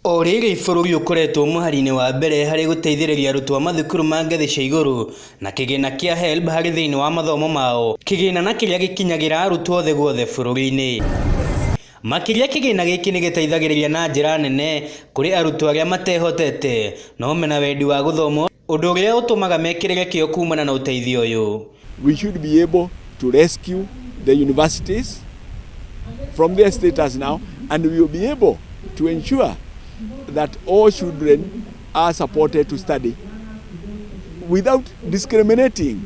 Oriri bũrũri ũkoretwo mũhari-inĩ wa mbere harĩ gũteithĩrĩria arutwo a mathukuru ma ngathĩ cia igũrũ na kĩgĩna kĩa Helb harĩ thĩinĩ wa mathomo mao. Kĩgĩna na kĩrĩa gĩkinyagĩra arutwo othe guothe bũrũri-inĩ. Makĩria kĩgĩna gĩkĩ nĩ gĩteithagĩrĩria na njĩra nene kũrĩ arutwo arĩa matehotete no mena wendi wa gũthoma, ũndũ ũrĩa ũtũmaga mekĩrĩre kĩo kumana na ũteithio ũyũ. We should be able to rescue the universities from their status now, and we will be able to ensure that all children are supported to study without discriminating.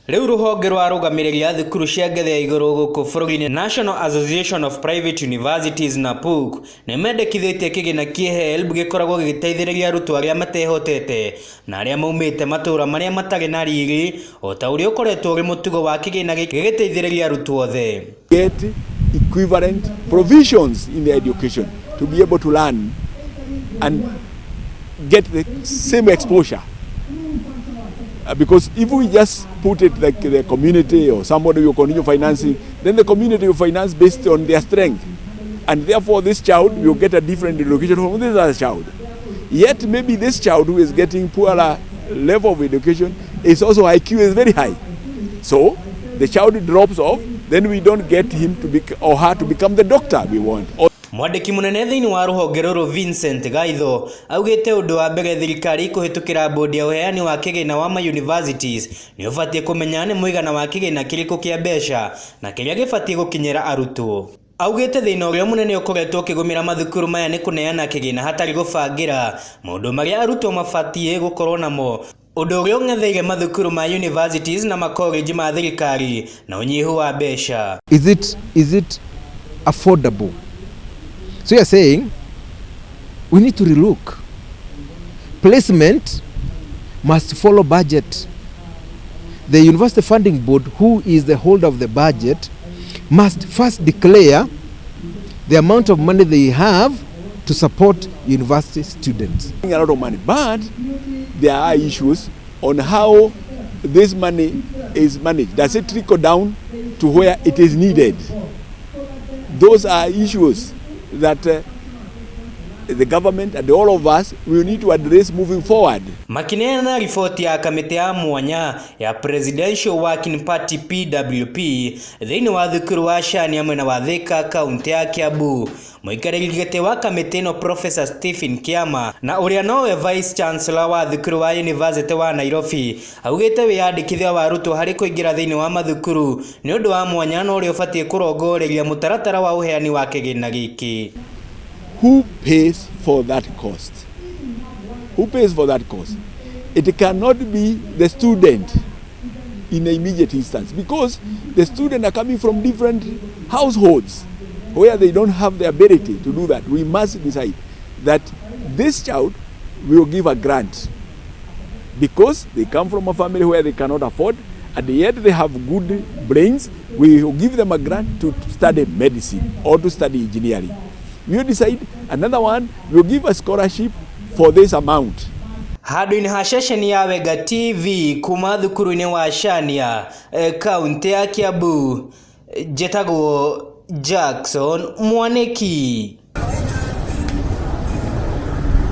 Rĩu rũhonge rwa Arugamiriri a thukuru cia ngathĩ ya igũrũ gũkũ bũrũri-inĩ National Association of Private Universities na PUC nĩ mendekithĩtie kĩgĩna kĩa Helb gĩkoragwo gĩgĩteithĩrĩria arutwo arĩa matehotete na arĩa maumĩte matũũra marĩa matarĩ na riri, o ta ũrĩa ũkoretwo ũrĩ mũtugo wa kĩgĩna gĩkĩ gĩgĩteithĩrĩria arutwo othe. Get equivalent provisions in their education to be able to learn and get the same exposure. Because if we just put it like the community or somebody will continue financing, then the community will finance based on their strength. And therefore this child will get a different education from this other child. Yet maybe this child who is getting poorer level of education is also IQ is very high. So the child drops off, then we don't get him to be or her to become the doctor we want. Mwandĩki mũnene thĩinĩ wa rũhonge rũrũ Vincent Gaitho augĩte ũndũ wa mbere thirikari kũhĩtũkĩra bodi ya ũheani wa kĩgĩna wa ma universities nĩ ũbatiĩ kũmenya nĩ mũigana wa kĩgĩna kĩrĩkũ kĩa mbeca na kĩrĩa gĩbatiĩ gũkinyĩra arutwo. Augĩte thĩna ũrĩa mũnene ũkoretwo ũkĩgũmĩra mathukuru maya nĩ kũneana kĩgĩna hatarĩ gũbangĩra maũndũ marĩa arutwo mabatiĩ gũkorwo namo, ũndũ ũrĩa ũng'etheire mathukuru ma universities na makollege ma thirikari na ũnyihu wa mbeca. Is it affordable? So you're saying we need to relook. Placement must follow budget. The University Funding Board, who is the holder of the budget, must first declare the amount of money they have to support university students. A lot of money, but there are issues on how this money is managed. Does it trickle down to where it is needed? Those are issues that the government and all of us will need to address moving forward. Makineana na ripoti ya kamĩtĩ ya mwanya ya Presidential Working Party PWP thĩinĩ wa thukuru wa Shania mwena wa Thika kaunti ya Kiambu, mũikarĩri gĩtĩ wa kamĩtĩ ĩno Professor Stephen Kiama na ũrĩa nowe Vice Chancellor wa thukuru wa University wa Nairobi augĩte wĩyandĩkithia wa arutwo harĩ kũingĩra thĩinĩ wa mathukuru nĩ ũndũ wa mwanya na ũrĩa ũbatiĩ kũrongoreria mũtaratara wa ũheani wa kĩgĩna gĩkĩ. Who pays for that cost? Who pays for that cost? It cannot be the student in the immediate instance, because the students are coming from different households where they don't have the ability to do that. We must decide that this child will give a grant because they come from a family where they cannot afford, and yet they have good brains. We will give them a grant to study medicine or to study engineering. We will decide another one, will give a scholarship for this amount. Handũ-inĩ ha ceceni ya Wega TV kuma thukuru-inĩ wa Shania kaunti ya Kiambu, njĩtagwo Jackson Mwaniki.